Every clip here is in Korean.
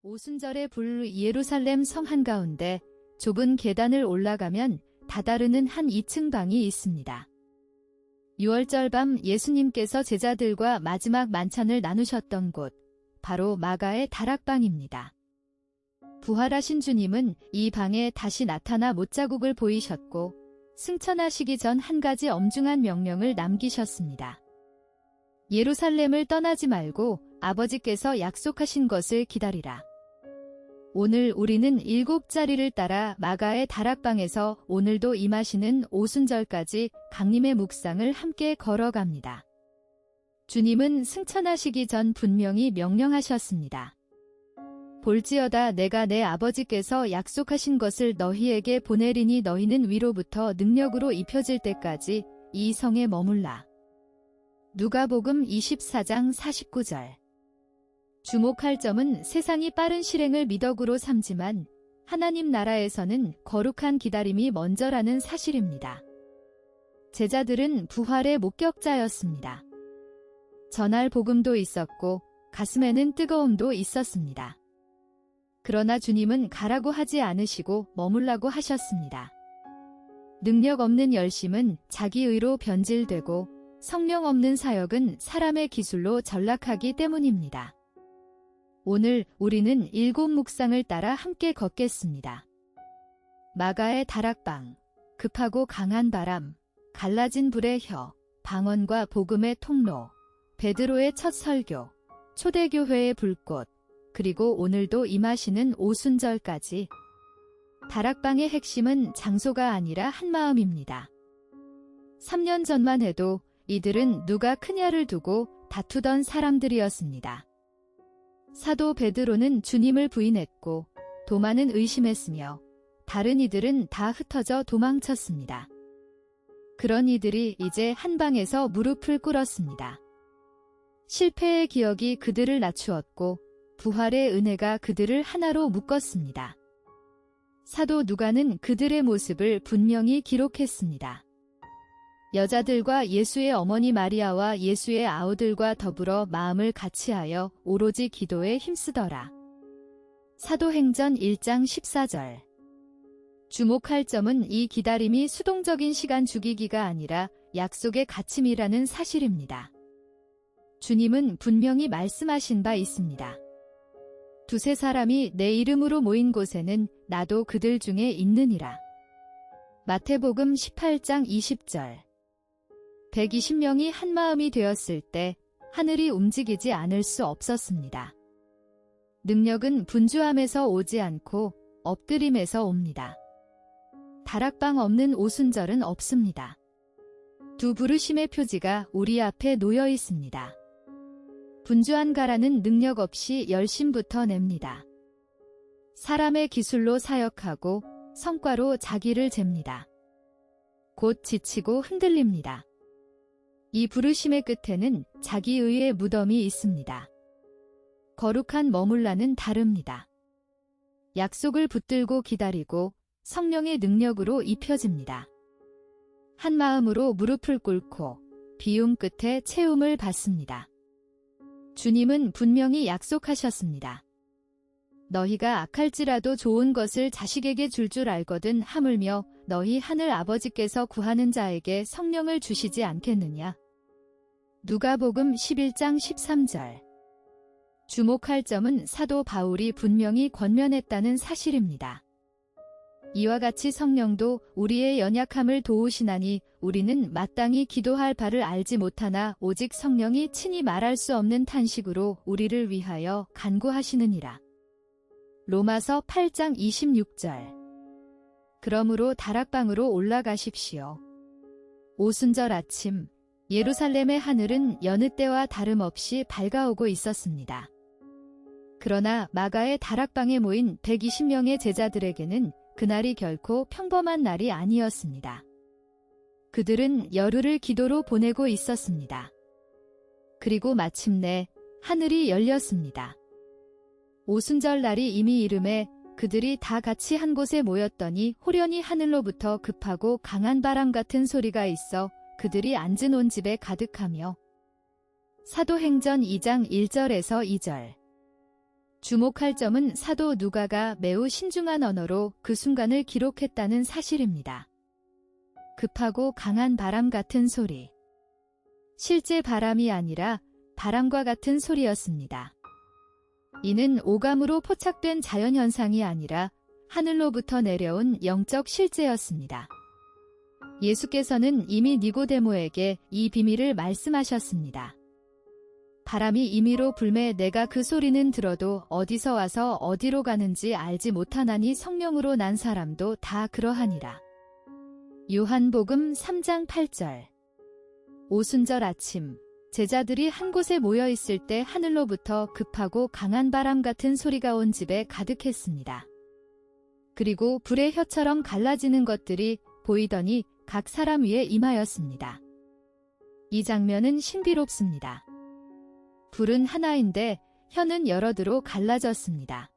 오순절에 예루살렘 성 한가운데 좁은 계단을 올라가면 다다르는 한 2층 방이 있습니다. 6월절 밤 예수님께서 제자들과 마지막 만찬을 나누셨던 곳, 바로 마가의 다락방입니다. 부활하신 주님은 이 방에 다시 나타나 못자국을 보이셨고 승천하시기 전 한 가지 엄중한 명령을 남기셨습니다. 예루살렘을 떠나지 말고 아버지께서 약속하신 것을 기다리라. 오늘 우리는 7자리를 따라 마가의 다락방에서 오늘도 임하시는 오순절까지 강림의 묵상을 함께 걸어갑니다. 주님은 승천하시기 전 분명히 명령하셨습니다. 볼지어다 내가 내 아버지께서 약속하신 것을 너희에게 보내리니 너희는 위로부터 능력으로 입혀질 때까지 이 성에 머물라. 누가복음 24장 49절. 주목할 점은 세상이 빠른 실행을 미덕으로 삼지만 하나님 나라에서는 거룩한 기다림이 먼저라는 사실입니다. 제자들은 부활의 목격자였습니다. 전할 복음도 있었고 가슴에는 뜨거움도 있었습니다. 그러나 주님은 가라고 하지 않으시고 머물라고 하셨습니다. 능력 없는 열심은 자기의로 변질되고 성령 없는 사역은 사람의 기술로 전락하기 때문입니다. 오늘 우리는 7 묵상을 따라 함께 걷겠습니다. 마가의 다락방, 급하고 강한 바람, 갈라진 불의 혀, 방언과 복음의 통로, 베드로의 첫 설교, 초대교회의 불꽃, 그리고 오늘도 임하시는 오순절까지. 다락방의 핵심은 장소가 아니라 한마음입니다. 3년 전만 해도 이들은 누가 크냐를 두고 다투던 사람들이었습니다. 사도 베드로는 주님을 부인했고 도마는 의심했으며 다른 이들은 다 흩어져 도망쳤습니다. 그런 이들이 이제 한 방에서 무릎을 꿇었습니다. 실패의 기억이 그들을 낮추었고 부활의 은혜가 그들을 하나로 묶었습니다. 사도 누가는 그들의 모습을 분명히 기록했습니다. 여자들과 예수의 어머니 마리아와 예수의 아우들과 더불어 마음을 같이하여 오로지 기도에 힘쓰더라. 사도행전 1장 14절. 주목할 점은 이 기다림이 수동적인 시간 죽이기가 아니라 약속의 갇힘이라는 사실입니다. 주님은 분명히 말씀하신 바 있습니다. 2-3 사람이 내 이름으로 모인 곳에는 나도 그들 중에 있느니라. 마태복음 18장 20절. 120명이 한마음이 되었을 때 하늘이 움직이지 않을 수 없었습니다. 능력은 분주함에서 오지 않고 엎드림에서 옵니다. 다락방 없는 오순절은 없습니다. 2 부르심의 표지가 우리 앞에 놓여 있습니다. 분주한 가라는 능력 없이 열심부터 냅니다. 사람의 기술로 사역하고 성과로 자기를 잽니다. 곧 지치고 흔들립니다. 이 부르심의 끝에는 자기의의 무덤이 있습니다. 거룩한 머물라는 다릅니다. 약속을 붙들고 기다리고 성령의 능력으로 입혀집니다. 한 마음으로 무릎을 꿇고 비움 끝에 채움을 받습니다. 주님은 분명히 약속하셨습니다. 너희가 악할지라도 좋은 것을 자식에게 줄 알거든 하물며 너희 하늘 아버지께서 구하는 자에게 성령을 주시지 않겠느냐. 누가복음 11장 13절. 주목할 점은 사도 바울이 분명히 권면했다는 사실입니다. 이와 같이 성령도 우리의 연약함을 도우시나니 우리는 마땅히 기도할 바를 알지 못하나 오직 성령이 친히 말할 수 없는 탄식으로 우리를 위하여 간구하시느니라. 로마서 8장 26절. 그러므로 다락방으로 올라가십시오. 오순절 아침 예루살렘의 하늘은 여느 때와 다름없이 밝아오고 있었습니다. 그러나 마가의 다락방에 모인 120명의 제자들에게는 그날이 결코 평범한 날이 아니었습니다. 그들은 열흘을 기도로 보내고 있었습니다. 그리고 마침내 하늘이 열렸습니다. 오순절 날이 이미 이름에 그들이 다 같이 한 곳에 모였더니 호련히 하늘로부터 급하고 강한 바람 같은 소리가 있어 그들이 앉은 온 집에 가득하며. 사도행전 2장 1절에서 2절. 주목할 점은 사도 누가가 매우 신중한 언어로 그 순간을 기록했다는 사실입니다. 급하고 강한 바람 같은 소리. 실제 바람이 아니라 바람과 같은 소리였습니다. 이는 오감으로 포착된 자연현상이 아니라 하늘로부터 내려온 영적 실제였습니다. 예수께서는 이미 니고데모에게 이 비밀을 말씀하셨습니다. 바람이 임의로 불매 내가 그 소리는 들어도 어디서 와서 어디로 가는지 알지 못하나니 성령으로 난 사람도 다 그러하니라. 요한복음 3장 8절. 오순절 아침, 제자들이 한 곳에 모여 있을 때 하늘로부터 급하고 강한 바람 같은 소리가 온 집에 가득했습니다. 그리고 불의 혀처럼 갈라지는 것들이 보이더니 각 사람 위에 임하였습니다. 이 장면은 신비롭습니다. 불은 하나인데 혀는 여러대로 갈라졌습니다.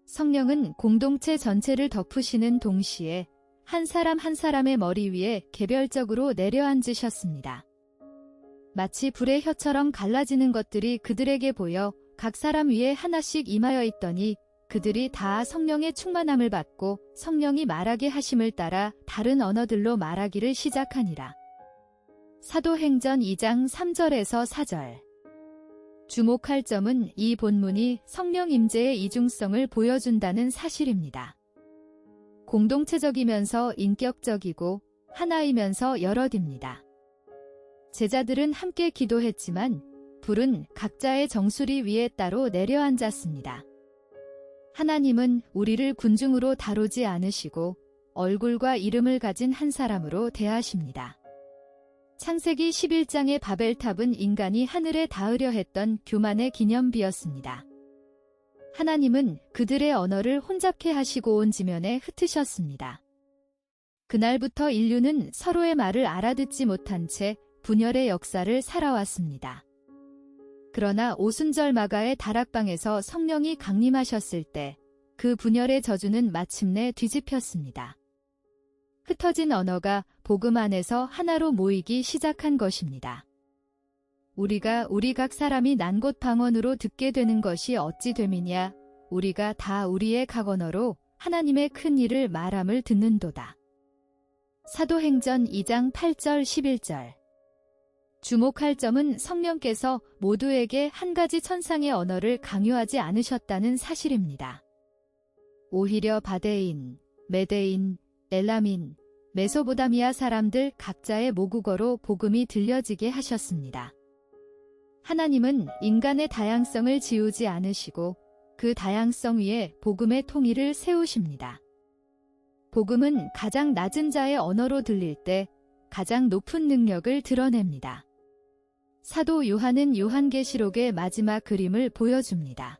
성령은 공동체 전체를 덮으시는 동시에 한 사람 한 사람의 머리 위에 개별적으로 내려앉으셨습니다. 마치 불의 혀처럼 갈라지는 것들이 그들에게 보여 각 사람 위에 하나씩 임하여 있더니 그들이 다 성령의 충만함을 받고 성령이 말하게 하심을 따라 다른 언어들로 말하기를 시작하니라. 사도행전 2장 3절에서 4절. 주목할 점은 이 본문이 성령 임재의 이중성을 보여준다는 사실입니다. 공동체적이면서 인격적이고 하나이면서 여럿입니다. 제자들은 함께 기도했지만 불은 각자의 정수리 위에 따로 내려앉았습니다. 하나님은 우리를 군중으로 다루지 않으시고 얼굴과 이름을 가진 한 사람으로 대하십니다. 창세기 11장의 바벨탑은 인간이 하늘에 닿으려 했던 교만의 기념비였습니다. 하나님은 그들의 언어를 혼잡케 하시고 온 지면에 흩으셨습니다. 그날부터 인류는 서로의 말을 알아듣지 못한 채 분열의 역사를 살아왔습니다. 그러나 오순절 마가의 다락방에서 성령이 강림하셨을 때 그 분열의 저주는 마침내 뒤집혔습니다. 흩어진 언어가 복음 안에서 하나로 모이기 시작한 것입니다. 우리가 우리 각 사람이 난 곳 방언으로 듣게 되는 것이 어찌 됨이냐. 우리가 다 우리의 각 언어로 하나님의 큰 일을 말함을 듣는도다. 사도행전 2장 8절 11절. 주목할 점은 성령께서 모두에게 한 가지 천상의 언어를 강요하지 않으셨다는 사실입니다. 오히려 바데인, 메데인, 엘라민, 메소보다미아 사람들 각자의 모국어로 복음이 들려지게 하셨습니다. 하나님은 인간의 다양성을 지우지 않으시고 그 다양성 위에 복음의 통일을 세우십니다. 복음은 가장 낮은 자의 언어로 들릴 때 가장 높은 능력을 드러냅니다. 사도 요한은 요한계시록의 마지막 그림을 보여줍니다.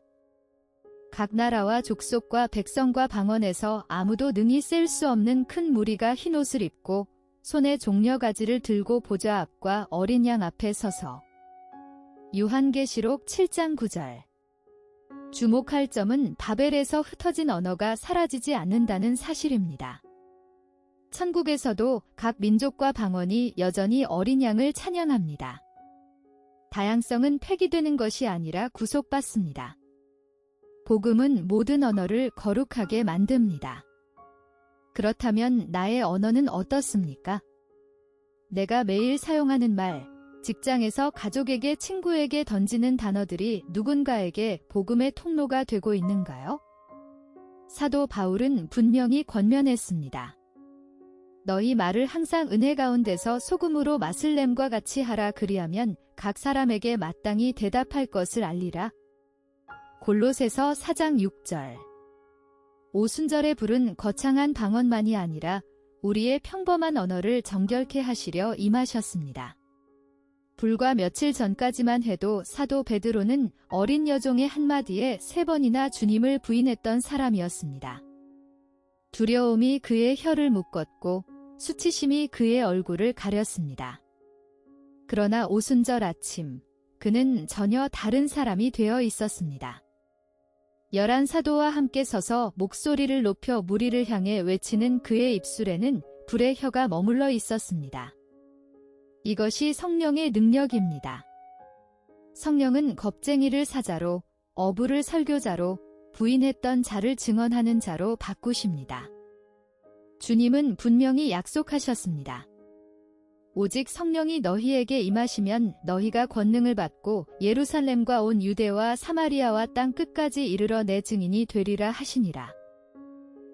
각 나라와 족속과 백성과 방언에서 아무도 능히 셀 수 없는 큰 무리가 흰옷을 입고 손에 종려가지를 들고 보좌 앞과 어린 양 앞에 서서. 요한계시록 7장 9절. 주목할 점은 바벨에서 흩어진 언어가 사라지지 않는다는 사실입니다. 천국에서도 각 민족과 방언이 여전히 어린 양을 찬양합니다. 다양성은 폐기되는 것이 아니라 구속받습니다. 복음은 모든 언어를 거룩하게 만듭니다. 그렇다면 나의 언어는 어떻습니까? 내가 매일 사용하는 말, 직장에서 가족에게 친구에게 던지는 단어들이 누군가에게 복음의 통로가 되고 있는가요? 사도 바울은 분명히 권면했습니다. 너희 말을 항상 은혜 가운데서 소금으로 맛을 냄과 같이 하라. 그리하면 각 사람에게 마땅히 대답할 것을 알리라. 골로새서 4장 6절. 오순절의 불은 거창한 방언만이 아니라 우리의 평범한 언어를 정결케 하시려 임하셨습니다. 불과 며칠 전까지만 해도 사도 베드로는 어린 여종의 한마디에 3번이나 주님을 부인했던 사람이었습니다. 두려움이 그의 혀를 묶었고 수치심이 그의 얼굴을 가렸습니다. 그러나 오순절 아침, 그는 전혀 다른 사람이 되어 있었습니다. 11사도와 함께 서서 목소리를 높여 무리를 향해 외치는 그의 입술에는 불의 혀가 머물러 있었습니다. 이것이 성령의 능력입니다. 성령은 겁쟁이를 사자로, 어부를 설교자로, 부인했던 자를 증언하는 자로 바꾸십니다. 주님은 분명히 약속하셨습니다. 오직 성령이 너희에게 임하시면 너희가 권능을 받고 예루살렘과 온 유대와 사마리아와 땅 끝까지 이르러 내 증인이 되리라 하시니라.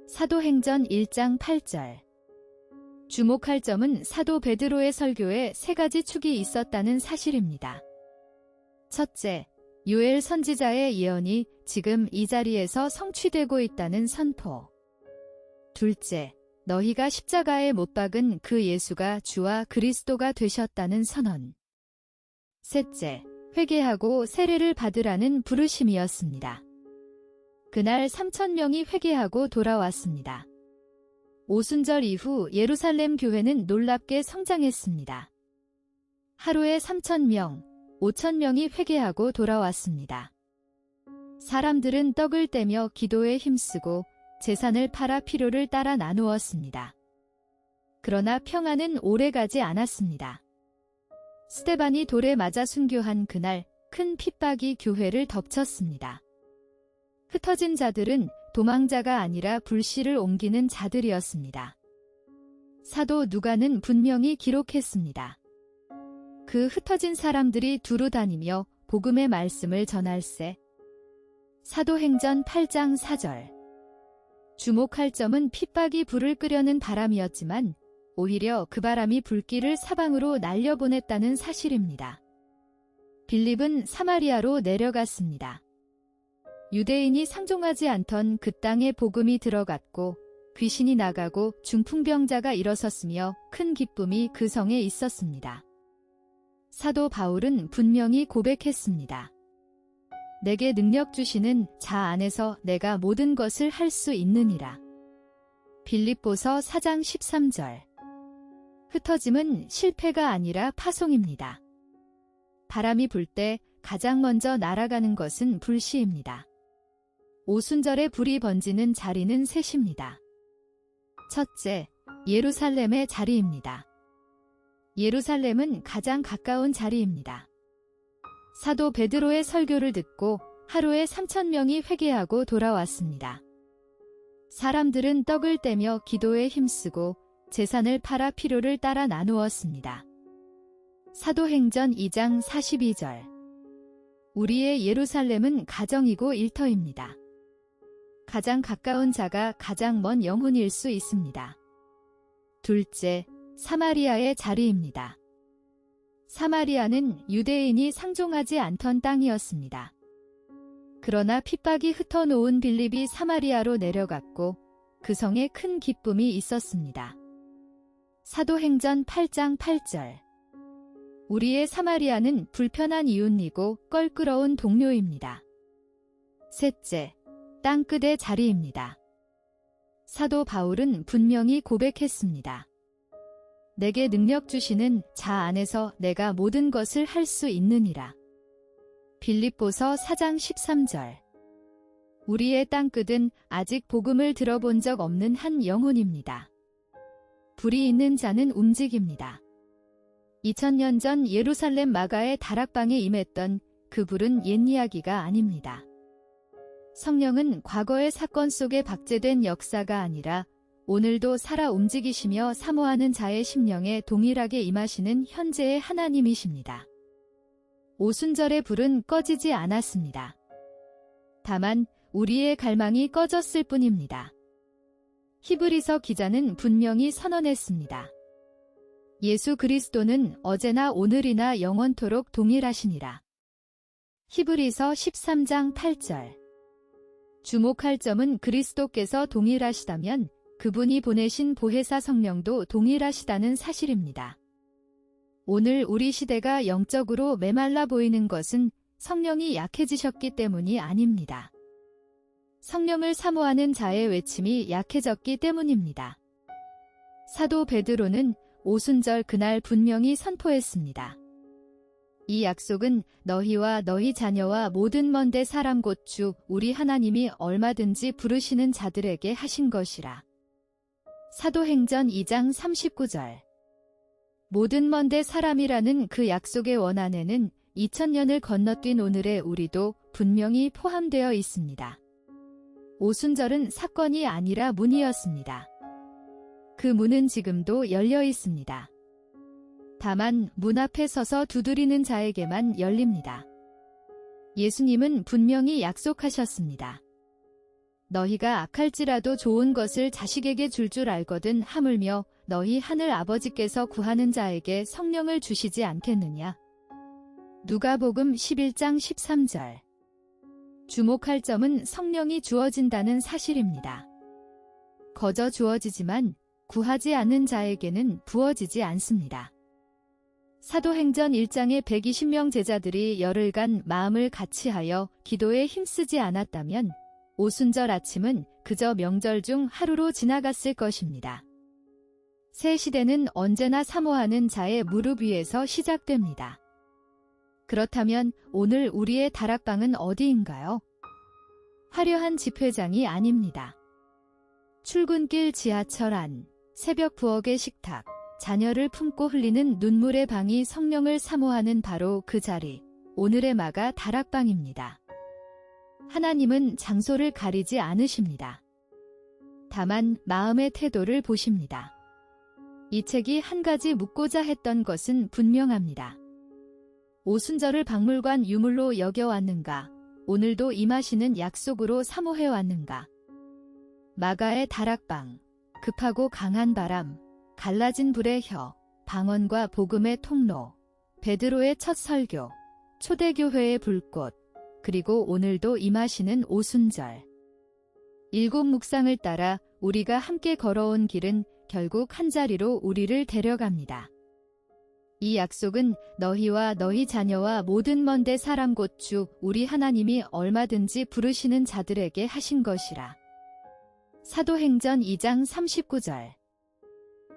사도행전 1장 8절. 주목할 점은 사도 베드로의 설교에 세 가지 축이 있었다는 사실입니다. 첫째, 요엘 선지자의 예언이 지금 이 자리에서 성취되고 있다는 선포. 둘째, 너희가 십자가에 못 박은 그 예수가 주와 그리스도가 되셨다는 선언. 셋째, 회개하고 세례를 받으라는 부르심이었습니다. 그날 3,000명이 회개하고 돌아왔습니다. 오순절 이후 예루살렘 교회는 놀랍게 성장했습니다. 하루에 3,000명, 5,000명이 회개하고 돌아왔습니다. 사람들은 떡을 떼며 기도에 힘쓰고 재산을 팔아 필요를 따라 나누었습니다. 그러나 평안은 오래가지 않았습니다. 스데반이 돌에 맞아 순교한 그날 큰 핍박이 교회를 덮쳤습니다. 흩어진 자들은 도망자가 아니라 불씨를 옮기는 자들이었습니다. 사도 누가는 분명히 기록했습니다. 그 흩어진 사람들이 두루 다니며 복음의 말씀을 전할세. 사도행전 8장 4절. 주목할 점은 핍박이 불을 끄려는 바람이었지만 오히려 그 바람이 불길을 사방으로 날려보냈다는 사실입니다. 빌립은 사마리아로 내려갔습니다. 유대인이 상종하지 않던 그 땅에 복음이 들어갔고 귀신이 나가고 중풍병자가 일어섰으며 큰 기쁨이 그 성에 있었습니다. 사도 바울은 분명히 고백했습니다. 내게 능력 주시는 자 안에서 내가 모든 것을 할 수 있느니라. 빌립보서 4장 13절. 흩어짐은 실패가 아니라 파송입니다. 바람이 불 때 가장 먼저 날아가는 것은 불씨입니다. 오순절에 불이 번지는 자리는 셋입니다. 첫째, 예루살렘의 자리입니다. 예루살렘은 가장 가까운 자리입니다. 사도 베드로의 설교를 듣고 하루에 3,000명이 회개하고 돌아왔습니다. 사람들은 떡을 떼며 기도에 힘쓰고 재산을 팔아 필요를 따라 나누었습니다. 사도행전 2장 42절. 우리의 예루살렘은 가정이고 일터입니다. 가장 가까운 자가 가장 먼 영혼일 수 있습니다. 둘째, 사마리아의 자리입니다. 사마리아는 유대인이 상종하지 않던 땅이었습니다. 그러나 핍박이 흩어놓은 빌립이 사마리아로 내려갔고 그 성에 큰 기쁨이 있었습니다. 사도행전 8장 8절. 우리의 사마리아는 불편한 이웃이고 껄끄러운 동료입니다. 셋째, 땅끝의 자리입니다. 사도 바울은 분명히 고백했습니다. 내게 능력 주시는 자 안에서 내가 모든 것을 할 수 있느니라. 빌립보서 4장 13절. 우리의 땅끝은 아직 복음을 들어본 적 없는 한 영혼입니다. 불이 있는 자는 움직입니다. 2000년 전 예루살렘 마가의 다락방에 임했던 그 불은 옛 이야기가 아닙니다. 성령은 과거의 사건 속에 박제된 역사가 아니라 오늘도 살아 움직이시며 사모하는 자의 심령에 동일하게 임하시는 현재의 하나님이십니다. 오순절의 불은 꺼지지 않았습니다. 다만 우리의 갈망이 꺼졌을 뿐입니다. 히브리서 기자는 분명히 선언했습니다. 예수 그리스도는 어제나 오늘이나 영원토록 동일하시니라. 히브리서 13장 8절. 주목할 점은 그리스도께서 동일하시다면 그분이 보내신 보혜사 성령도 동일하시다는 사실입니다. 오늘 우리 시대가 영적으로 메말라 보이는 것은 성령이 약해지셨기 때문이 아닙니다. 성령을 사모하는 자의 외침이 약해졌기 때문입니다. 사도 베드로는 오순절 그날 분명히 선포했습니다. 이 약속은 너희와 너희 자녀와 모든 먼 데 사람 곧 주 우리 하나님이 얼마든지 부르시는 자들에게 하신 것이라. 사도행전 2장 39절. 모든 먼 데 사람이라는 그 약속의 원안에는 2000년을 건너뛴 오늘의 우리도 분명히 포함되어 있습니다. 오순절은 사건이 아니라 문이었습니다. 그 문은 지금도 열려 있습니다. 다만 문 앞에 서서 두드리는 자에게만 열립니다. 예수님은 분명히 약속하셨습니다. 너희가 악할지라도 좋은 것을 자식에게 줄 줄 알거든 하물며 너희 하늘 아버지께서 구하는 자에게 성령을 주시지 않겠느냐. 누가복음 11장 13절. 주목할 점은 성령이 주어진다는 사실입니다. 거저 주어지지만 구하지 않는 자에게는 부어지지 않습니다. 사도행전 1장의 120명 제자들이 열흘간 마음을 같이하여 기도에 힘쓰지 않았다면 오순절 아침은 그저 명절 중 하루로 지나갔을 것입니다. 새 시대는 언제나 사모하는 자의 무릎 위에서 시작됩니다. 그렇다면 오늘 우리의 다락방은 어디인가요? 화려한 집회장이 아닙니다. 출근길 지하철 안, 새벽 부엌의 식탁, 자녀를 품고 흘리는 눈물의 방이 성령을 사모하는 바로 그 자리, 오늘의 마가 다락방입니다. 하나님은 장소를 가리지 않으십니다. 다만 마음의 태도를 보십니다. 이 책이 한 가지 묻고자 했던 것은 분명합니다. 오순절을 박물관 유물로 여겨왔는가? 오늘도 임하시는 약속으로 사모해왔는가? 마가의 다락방, 급하고 강한 바람, 갈라진 불의 혀, 방언과 복음의 통로, 베드로의 첫 설교, 초대교회의 불꽃, 그리고 오늘도 임하시는 오순절. 7 묵상을 따라 우리가 함께 걸어온 길은 결국 한자리로 우리를 데려갑니다. 이 약속은 너희와 너희 자녀와 모든 먼데 사람 곧 주 우리 하나님이 얼마든지 부르시는 자들에게 하신 것이라. 사도행전 2장 39절.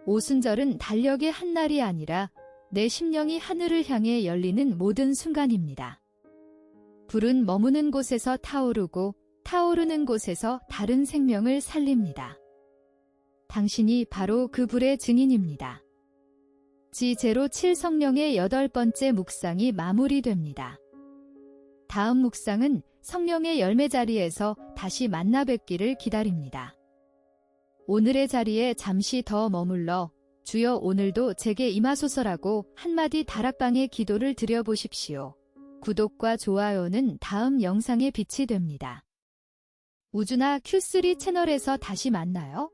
오순절은 달력의 한 날이 아니라 내 심령이 하늘을 향해 열리는 모든 순간입니다. 불은 머무는 곳에서 타오르고 타오르는 곳에서 다른 생명을 살립니다. 당신이 바로 그 불의 증인입니다. 지007 성령의 8번째 묵상이 마무리됩니다. 다음 묵상은 성령의 열매 자리에서 다시 만나 뵙기를 기다립니다. 오늘의 자리에 잠시 더 머물러 주여 오늘도 제게 임하소서라고 한마디 다락방의 기도를 드려보십시오. 구독과 좋아요는 다음 영상에 빛이 됩니다. 우주나 Q3 채널에서 다시 만나요.